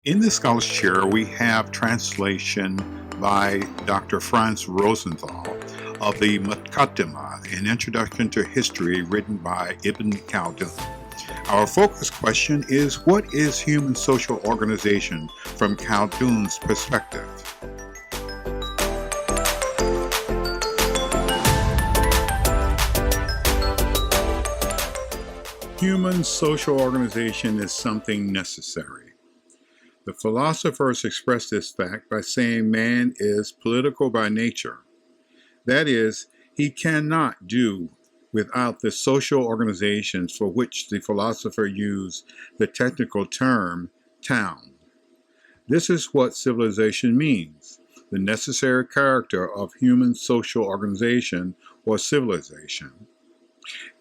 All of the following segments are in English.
In the Scholars Chair, we have translation by Dr. Franz Rosenthal of the Muqaddimah, an introduction to history written by Ibn Khaldum. Our focus question is, what is human social organization from Khaldun's perspective? Human social organization is something necessary. The philosophers express this fact by saying man is political by nature. That is, he cannot do without the social organizations for which the philosopher used the technical term town. This is what civilization means, the necessary character of human social organization or civilization.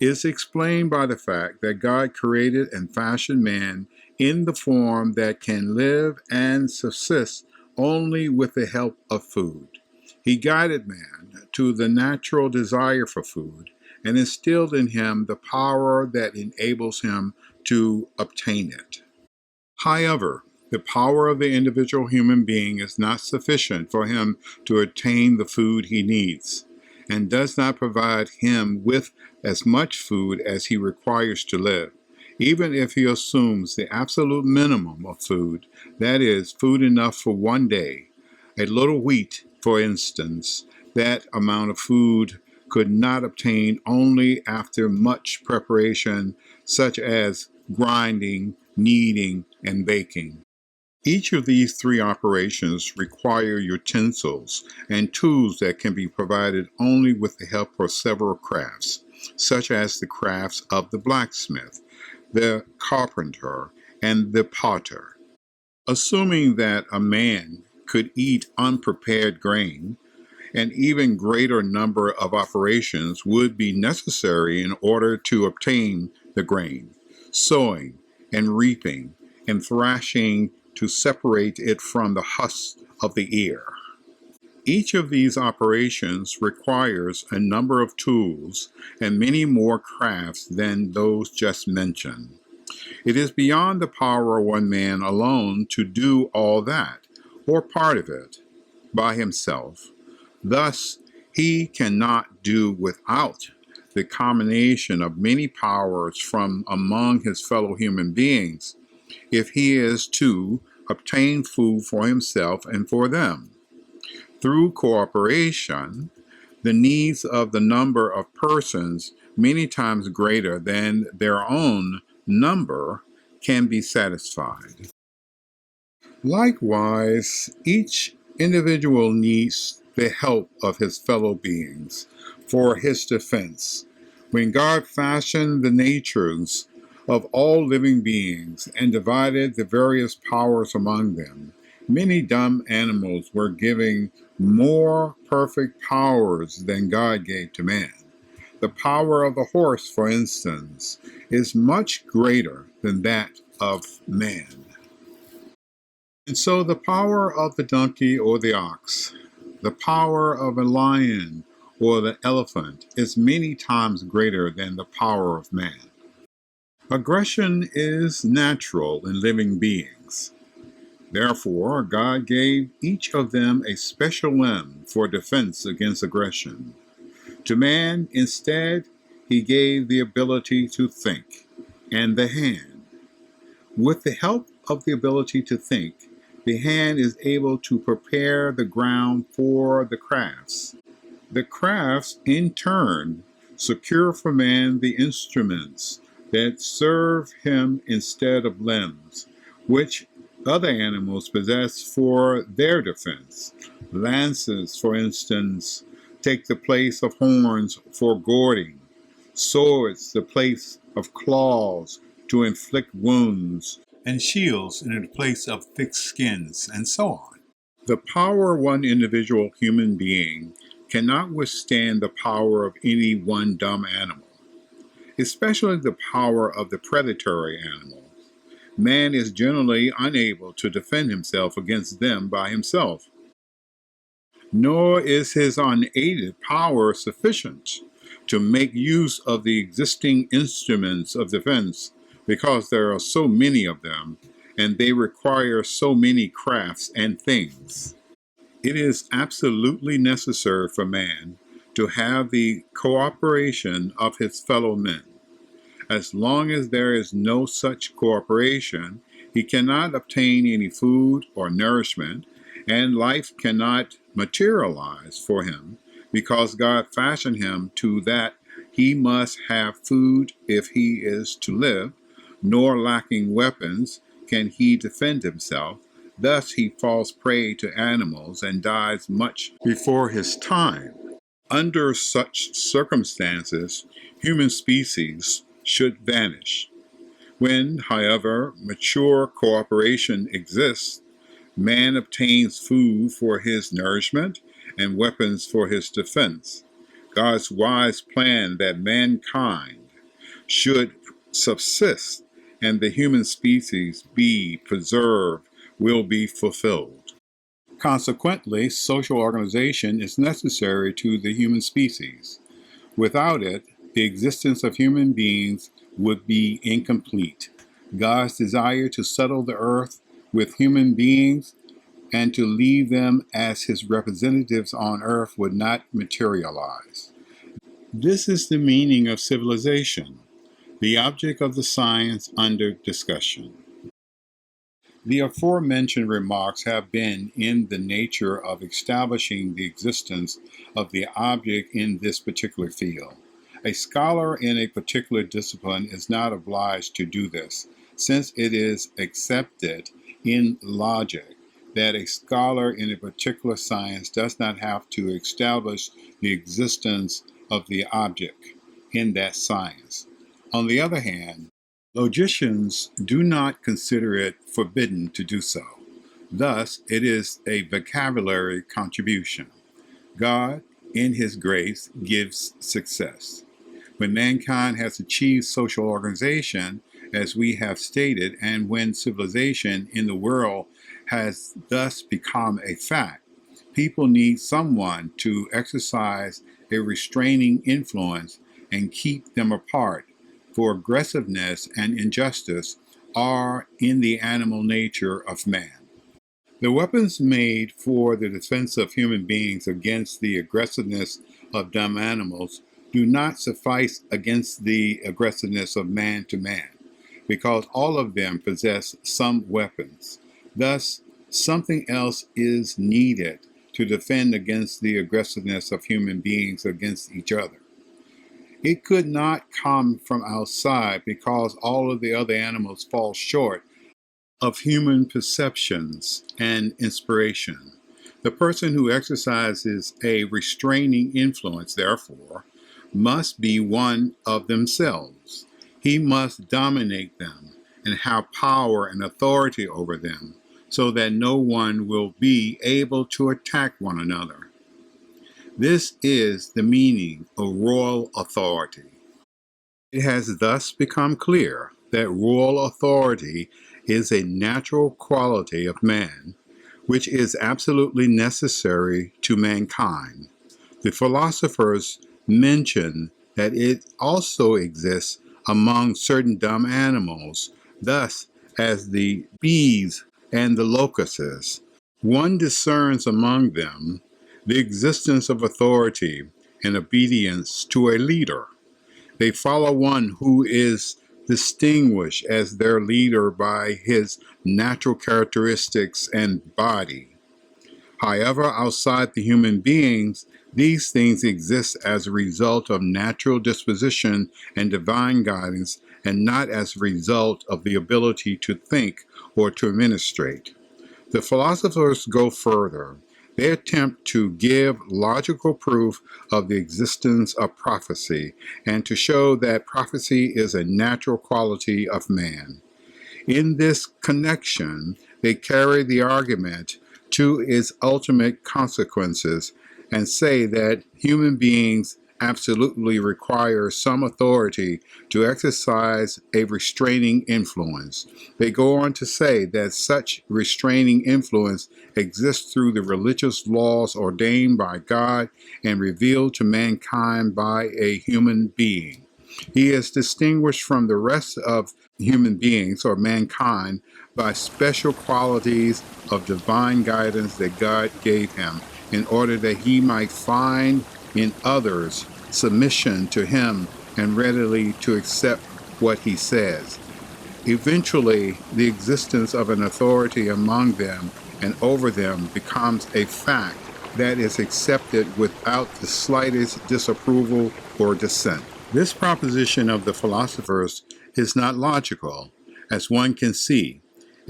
Is explained by the fact that God created and fashioned man in the form that can live and subsist only with the help of food. He guided man to the natural desire for food and instilled in him the power that enables him to obtain it. However, the power of the individual human being is not sufficient for him to attain the food he needs, and does not provide him with as much food as he requires to live, even if he assumes the absolute minimum of food, that is, food enough for one day. A little wheat, for instance, that amount of food could not obtain only after much preparation, such as grinding, kneading, and baking. Each of these three operations require utensils and tools that can be provided only with the help of several crafts, such as the crafts of the blacksmith, the carpenter, and the potter. Assuming that a man could eat unprepared grain, an even greater number of operations would be necessary in order to obtain the grain: sowing and reaping and thrashing to separate it from the husk of the ear. Each of these operations requires a number of tools and many more crafts than those just mentioned. It is beyond the power of one man alone to do all that, or part of it, by himself. Thus, he cannot do without the combination of many powers from among his fellow human beings if he is to obtain food for himself and for them. Through cooperation, the needs of the number of persons, many times greater than their own number, can be satisfied. Likewise, each individual needs the help of his fellow beings for his defense. When God fashioned the natures of all living beings and divided the various powers among them, many dumb animals were given more perfect powers than God gave to man. The power of the horse, for instance, is much greater than that of man. And so the power of the donkey or the ox, the power of a lion or the elephant is many times greater than the power of man. Aggression is natural in living beings. Therefore, God gave each of them a special limb for defense against aggression. To man, instead, he gave the ability to think and the hand. With the help of the ability to think, the hand is able to prepare the ground for the crafts. The crafts, in turn, secure for man the instruments that serve him instead of limbs, which other animals possess for their defense. Lances, for instance, take the place of horns for goring, swords the place of claws to inflict wounds, and shields in the place of thick skins, and so on. The power of one individual human being cannot withstand the power of any one dumb animal, especially the power of the predatory animals. Man is generally unable to defend himself against them by himself, nor is his unaided power sufficient to make use of the existing instruments of defense, because there are so many of them, and they require so many crafts and things. It is absolutely necessary for man to have the cooperation of his fellow men. As long as there is no such cooperation, he cannot obtain any food or nourishment, and life cannot materialize for him because God fashioned him to that he must have food if he is to live, nor lacking weapons can he defend himself. Thus he falls prey to animals and dies much before his time. Under such circumstances, human species should vanish. When, however, mature cooperation exists, man obtains food for his nourishment and weapons for his defense. God's wise plan that mankind should subsist and the human species be preserved will be fulfilled. Consequently, social organization is necessary to the human species. Without it, the existence of human beings would be incomplete. God's desire to settle the earth with human beings and to leave them as his representatives on earth would not materialize. This is the meaning of civilization, the object of the science under discussion. The aforementioned remarks have been in the nature of establishing the existence of the object in this particular field. A scholar in a particular discipline is not obliged to do this, since it is accepted in logic that a scholar in a particular science does not have to establish the existence of the object in that science. On the other hand, logicians do not consider it forbidden to do so. Thus, it is a vocabulary contribution. God, in his grace, gives success. When mankind has achieved social organization, as we have stated, and when civilization in the world has thus become a fact, people need someone to exercise a restraining influence and keep them apart, for aggressiveness and injustice are in the animal nature of man. The weapons made for the defense of human beings against the aggressiveness of dumb animals do not suffice against the aggressiveness of man to man, because all of them possess some weapons. Thus, something else is needed to defend against the aggressiveness of human beings against each other. It could not come from outside because all of the other animals fall short of human perceptions and inspiration. The person who exercises a restraining influence, therefore, must be one of themselves. He must dominate them and have power and authority over them so that no one will be able to attack one another. This is the meaning of royal authority. It has thus become clear that royal authority is a natural quality of man, which is absolutely necessary to mankind. The philosophers mention that it also exists among certain dumb animals, thus as the bees and the locusts. One discerns among them the existence of authority and obedience to a leader. They follow one who is distinguished as their leader by his natural characteristics and body. However, outside the human beings, these things exist as a result of natural disposition and divine guidance, and not as a result of the ability to think or to administrate. The philosophers go further. They attempt to give logical proof of the existence of prophecy and to show that prophecy is a natural quality of man. In this connection, they carry the argument to its ultimate consequences and say that human beings absolutely require some authority to exercise a restraining influence. They go on to say that such restraining influence exists through the religious laws ordained by God and revealed to mankind by a human being. He is distinguished from the rest of human beings or mankind by special qualities of divine guidance that God gave him in order that he might find in others submission to him and readily to accept what he says. Eventually, the existence of an authority among them and over them becomes a fact that is accepted without the slightest disapproval or dissent. This proposition of the philosophers is not logical, as one can see.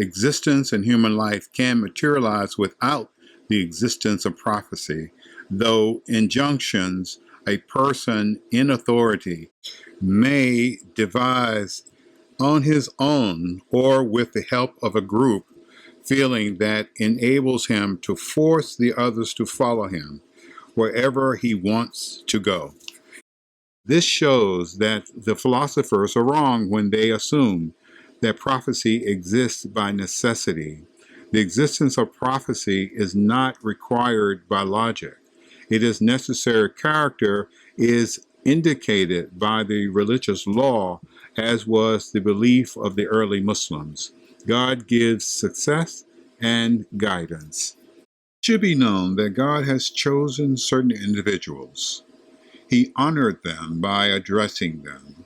Existence in human life can materialize without the existence of prophecy, though injunctions a person in authority may devise on his own or with the help of a group, feeling that enables him to force the others to follow him wherever he wants to go. This shows that the philosophers are wrong when they assume that prophecy exists by necessity. The existence of prophecy is not required by logic. It is necessary character is indicated by the religious law, as was the belief of the early Muslims. God gives success and guidance. It should be known that God has chosen certain individuals. He honored them by addressing them.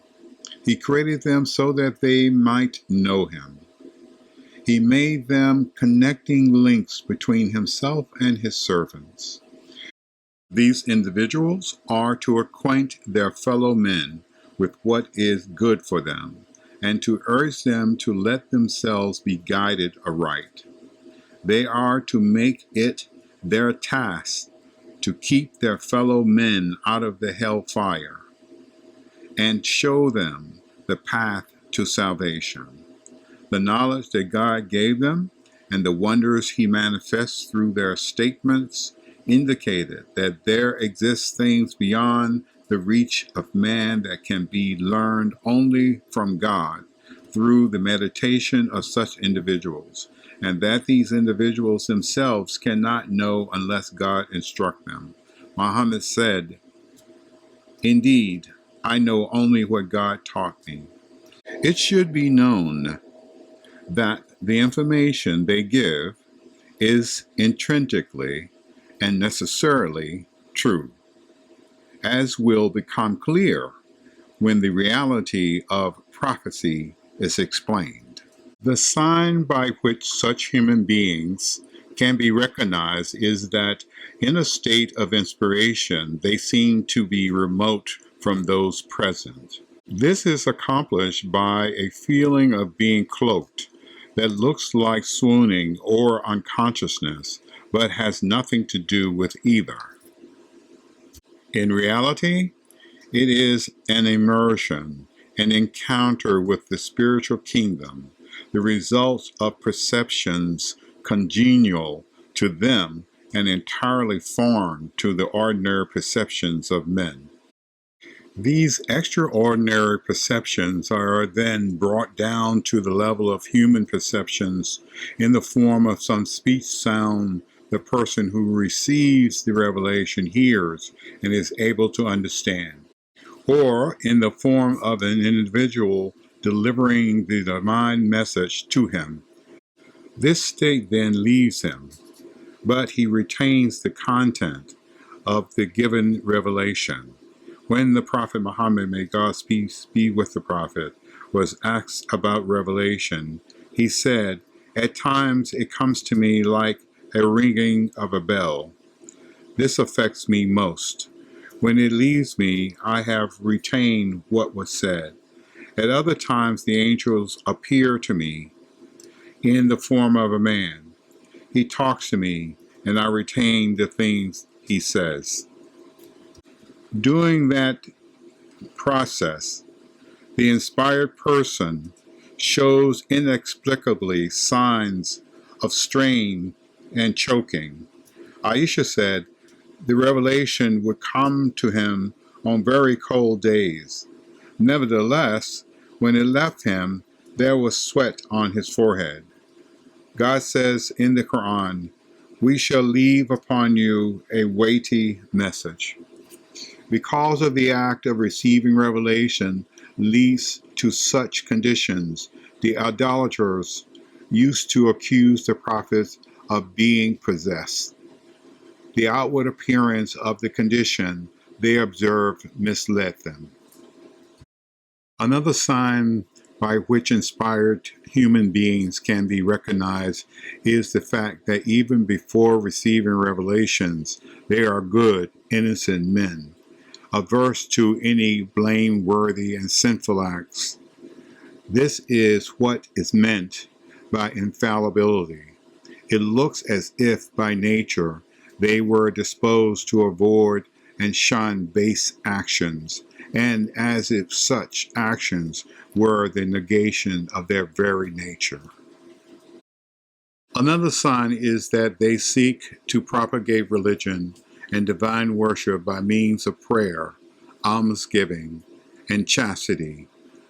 He created them so that they might know him. He made them connecting links between himself and his servants. These individuals are to acquaint their fellow men with what is good for them, and to urge them to let themselves be guided aright. They are to make it their task to keep their fellow men out of the hell fire and show them the path to salvation. The knowledge that God gave them and the wonders he manifests through their statements indicated that there exist things beyond the reach of man that can be learned only from God through the meditation of such individuals, and that these individuals themselves cannot know unless God instruct them. Muhammad said, "Indeed, I know only what God taught me." It should be known that the information they give is intrinsically and necessarily true, as will become clear when the reality of prophecy is explained. The sign by which such human beings can be recognized is that in a state of inspiration, they seem to be remote from those present. This is accomplished by a feeling of being cloaked that looks like swooning or unconsciousness, but has nothing to do with either. In reality, it is an immersion, an encounter with the spiritual kingdom, the result of perceptions congenial to them and entirely foreign to the ordinary perceptions of men. These extraordinary perceptions are then brought down to the level of human perceptions in the form of some speech sound the person who receives the revelation hears and is able to understand, or in the form of an individual delivering the divine message to him. This state then leaves him, but he retains the content of the given revelation. When the Prophet Muhammad, may God's peace be with the Prophet, was asked about revelation, he said, "At times it comes to me like a ringing of a bell. This affects me most. When it leaves me, I have retained what was said. At other times the angels appear to me in the form of a man. He talks to me, and I retain the things he says." During that process, the inspired person shows inexplicably signs of strain and choking. Aisha said the revelation would come to him on very cold days. Nevertheless, when it left him, there was sweat on his forehead. God says in the Quran, "We shall leave upon you a weighty message." Because of the act of receiving revelation leads to such conditions, the idolaters used to accuse the prophets of being possessed. The outward appearance of the condition they observed misled them. Another sign by which inspired human beings can be recognized is the fact that even before receiving revelations, they are good, innocent men, averse to any blameworthy and sinful acts. This is what is meant by infallibility. It looks as if by nature they were disposed to avoid and shun base actions, and as if such actions were the negation of their very nature. Another sign is that they seek to propagate religion and divine worship by means of prayer, almsgiving, and chastity.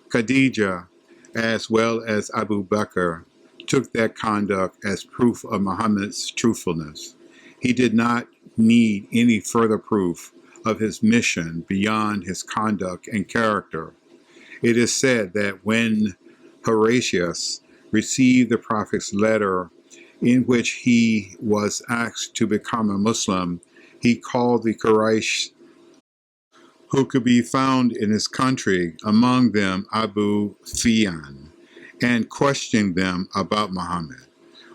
Khadijah, as well as Abu Bakr, took that conduct as proof of Muhammad's truthfulness. He did not need any further proof of his mission beyond his conduct and character. It is said that when Horatius received the prophet's letter in which he was asked to become a Muslim, he called the Quraysh who could be found in his country, among them Abu Sufyan, and questioned them about Muhammad.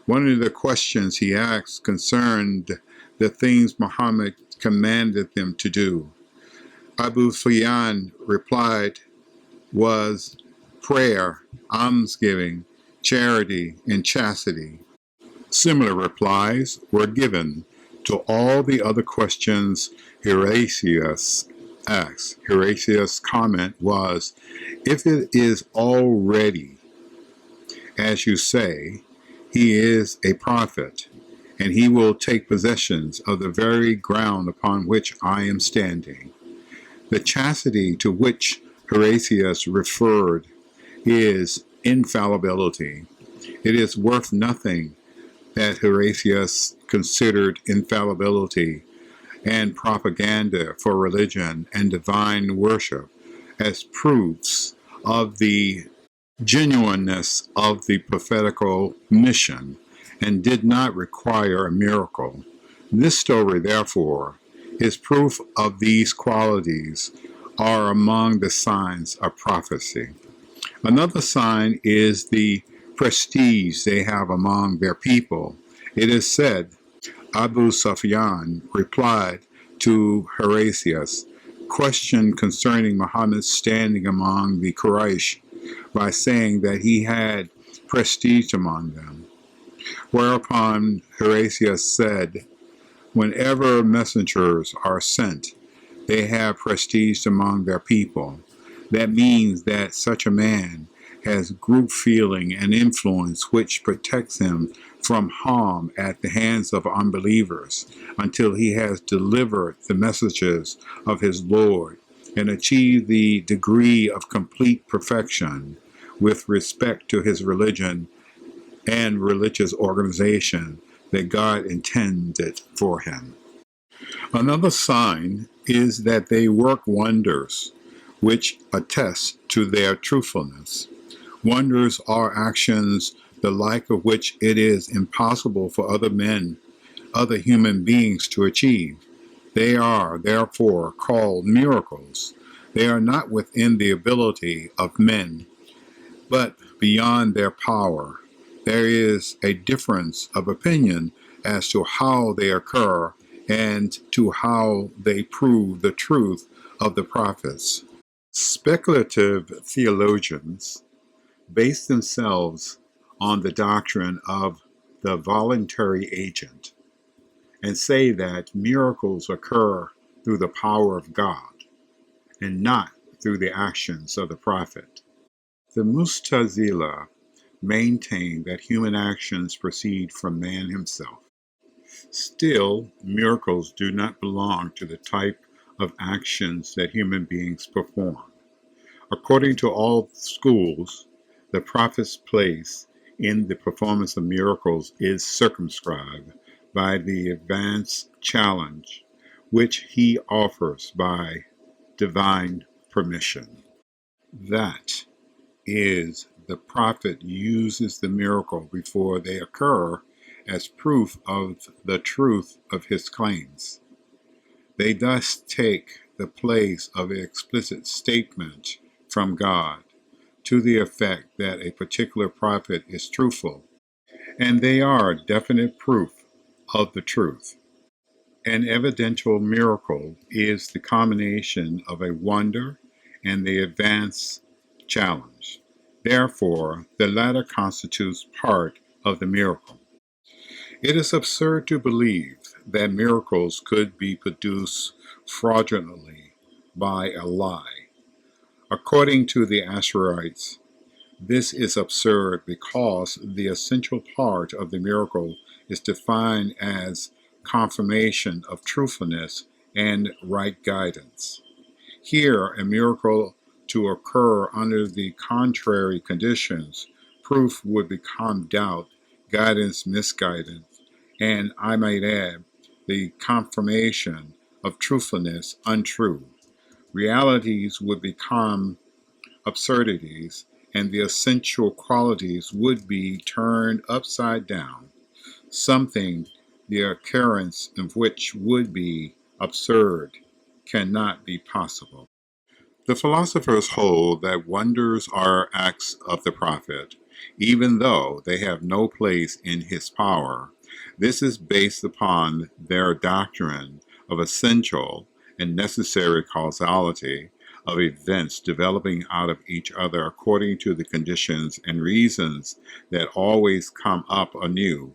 One of the questions he asked concerned the things Muhammad commanded them to do. Abu Sufyan replied was prayer, almsgiving, charity, and chastity. Similar replies were given to all the other questions Horatius asked. Horatius' comment was, if it is already, as you say, he is a prophet, and he will take possessions of the very ground upon which I am standing. The chastity to which Horatius referred is infallibility. It is worth nothing that Horatius considered infallibility and propaganda for religion and divine worship as proofs of the genuineness of the prophetical mission and did not require a miracle. This story, therefore, is proof of these qualities are among the signs of prophecy. Another sign is the prestige they have among their people. It is said, Abu Sufyan replied to Horatius' question concerning Muhammad's standing among the Quraysh by saying that he had prestige among them. Whereupon Horatius said, whenever messengers are sent, they have prestige among their people. That means that such a man has group feeling and influence which protects him from harm at the hands of unbelievers until he has delivered the messages of his Lord and achieved the degree of complete perfection with respect to his religion and religious organization that God intended for him. Another sign is that they work wonders, which attest to their truthfulness. Wonders are actions the like of which it is impossible for other human beings to achieve. They are, therefore, called miracles. They are not within the ability of men, but beyond their power. There is a difference of opinion as to how they occur and to how they prove the truth of the prophets. Speculative theologians base themselves on the doctrine of the voluntary agent and say that miracles occur through the power of God and not through the actions of the prophet. The Mustazila maintain that human actions proceed from man himself. Still, miracles do not belong to the type of actions that human beings perform. According to all schools, the prophet's place in the performance of miracles is circumscribed by the advanced challenge which he offers by divine permission. That is the prophet uses the miracle before they occur as proof of the truth of his claims. They thus take the place of an explicit statement from God to the effect that a particular prophet is truthful, and they are definite proof of the truth. An evidential miracle is the combination of a wonder and the advance challenge. Therefore, the latter constitutes part of the miracle. It is absurd to believe that miracles could be produced fraudulently by a lie. According to the Asherites, this is absurd because the essential part of the miracle is defined as confirmation of truthfulness and right guidance. Here, a miracle to occur under the contrary conditions, proof would become doubt, guidance misguidance, and I might add, the confirmation of truthfulness untrue. Realities would become absurdities, and the essential qualities would be turned upside down, something the occurrence of which would be absurd, cannot be possible. The philosophers hold that wonders are acts of the prophet, even though they have no place in his power. This is based upon their doctrine of essential and necessary causality of events developing out of each other according to the conditions and reasons that always come up anew.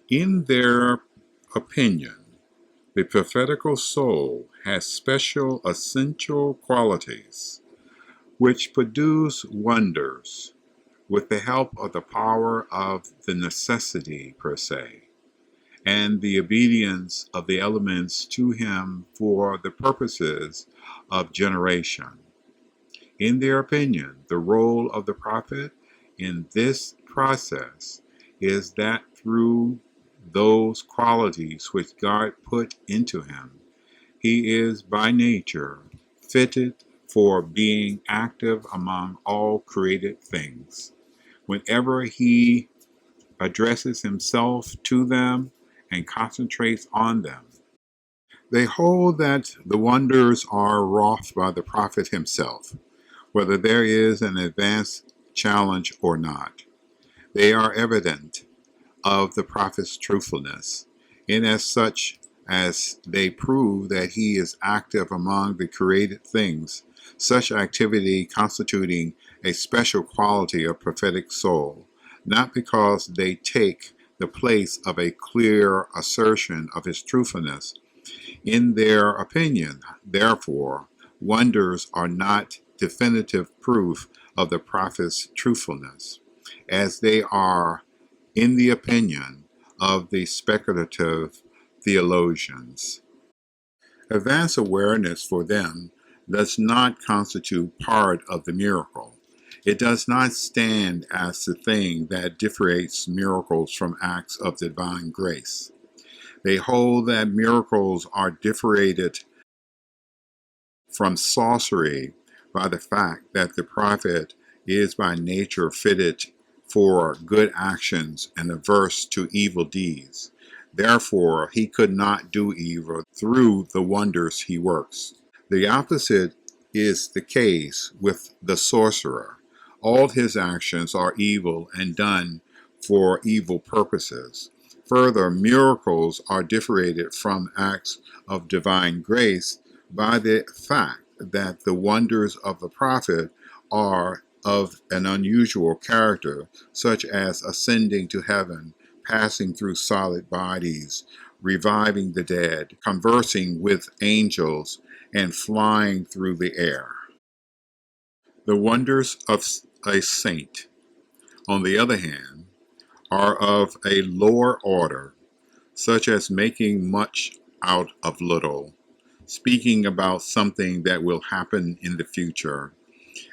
In their opinion, the prophetical soul has special essential qualities which produce wonders with the help of the power of the necessity per se and the obedience of the elements to him for the purposes of generation. In their opinion, the role of the prophet in this process is that through those qualities which God put into him, he is by nature fitted for being active among all created things. Whenever he addresses himself to them and concentrates on them, they hold that the wonders are wrought by the prophet himself, whether there is an advance challenge or not. They are evident of the prophet's truthfulness, in as such as they prove that he is active among the created things, such activity constituting a special quality of prophetic soul, not because they take the place of a clear assertion of his truthfulness. In their opinion, therefore, wonders are not definitive proof of the prophet's truthfulness, as they are in the opinion of the speculative theologians. Advanced awareness for them does not constitute part of the miracle. It does not stand as the thing that differentiates miracles from acts of divine grace. They hold that miracles are differentiated from sorcery by the fact that the prophet is by nature fitted for good actions and averse to evil deeds. Therefore, he could not do evil through the wonders he works. The opposite is the case with the sorcerer. All his actions are evil and done for evil purposes. Further, miracles are differentiated from acts of divine grace by the fact that the wonders of the prophet are of an unusual character, such as ascending to heaven, passing through solid bodies, reviving the dead, conversing with angels, and flying through the air. The wonders of a saint, on the other hand, are of a lower order, such as making much out of little, speaking about something that will happen in the future,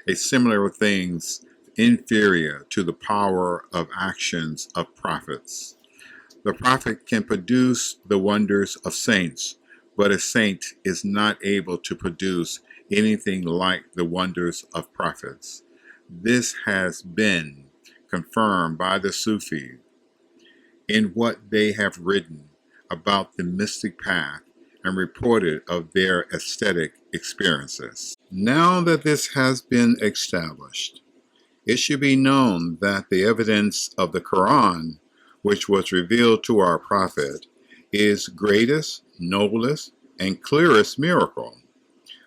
a similar things inferior to the power of actions of prophets. The prophet can produce the wonders of saints, but a saint is not able to produce anything like the wonders of prophets. This has been confirmed by the Sufi in what they have written about the mystic path and reported of their aesthetic experiences. Now that this has been established, it should be known that the evidence of the Quran, which was revealed to our prophet, is greatest, noblest, and clearest miracle.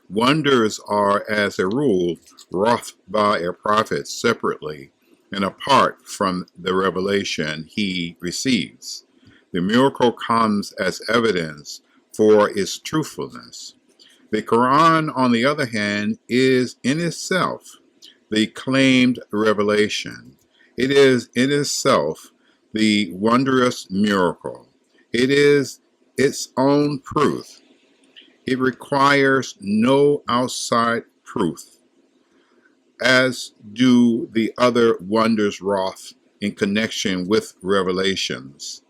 Wonders are, as a rule, wrought by a prophet separately and apart from the revelation he receives. The miracle comes as evidence for its truthfulness. The Quran, on the other hand, is in itself the claimed revelation. It is in itself the wondrous miracle. It is its own proof. It requires no outside proof, as do the other wonders wrought in connection with revelations.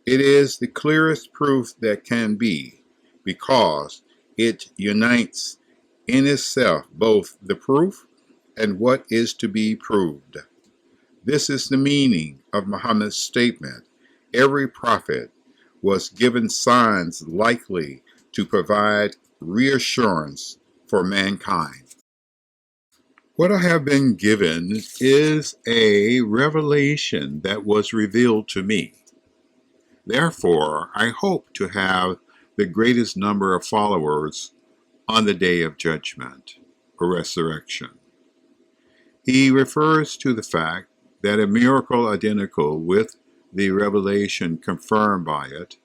It is the clearest proof that can be, because it unites in itself both the proof and what is to be proved. This is the meaning of Muhammad's statement: every prophet was given signs likely to provide reassurance for mankind. What I have been given is a revelation that was revealed to me. Therefore, I hope to have the greatest number of followers on the day of judgment or resurrection. He refers to the fact that a miracle identical with the revelation confirmed by it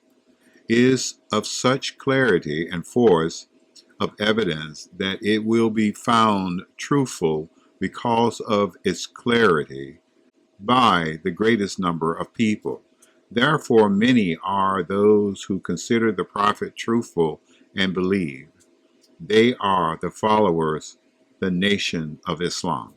is of such clarity and force of evidence that it will be found truthful because of its clarity by the greatest number of people. Therefore, many are those who consider the prophet truthful and believe. They are the followers, the nation of Islam.